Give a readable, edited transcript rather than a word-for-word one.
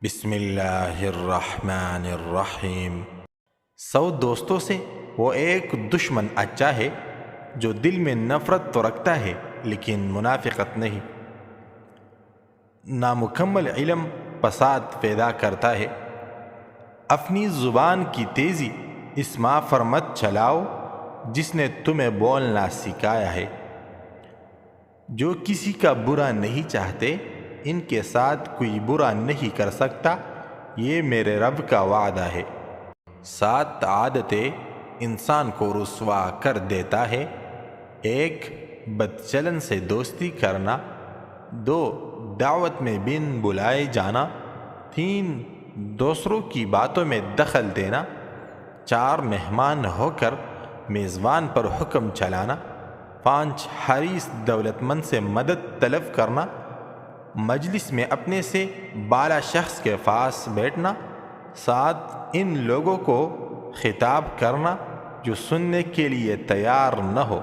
بسم اللہ الرحمن الرحیم۔ 100 دوستوں سے وہ ایک دشمن اچھا ہے جو دل میں نفرت تو رکھتا ہے لیکن منافقت نہیں۔ نامکمل علم فساد پیدا کرتا ہے۔ اپنی زبان کی تیزی اس ماں پر مت چلاؤ جس نے تمہیں بولنا سکھایا ہے۔ جو کسی کا برا نہیں چاہتے ان کے ساتھ کوئی برا نہیں کر سکتا، یہ میرے رب کا وعدہ ہے۔ 7 عادتیں انسان کو رسوا کر دیتا ہے۔ 1 بدچلن سے دوستی کرنا، 2 دعوت میں بن بلائے جانا، 3 دوسروں کی باتوں میں دخل دینا، 4 مہمان ہو کر میزبان پر حکم چلانا، 5 حریص دولت مند سے مدد طلب کرنا، مجلس میں اپنے سے بالا شخص کے پاس بیٹھنا، 7 ان لوگوں کو خطاب کرنا جو سننے کے لیے تیار نہ ہو۔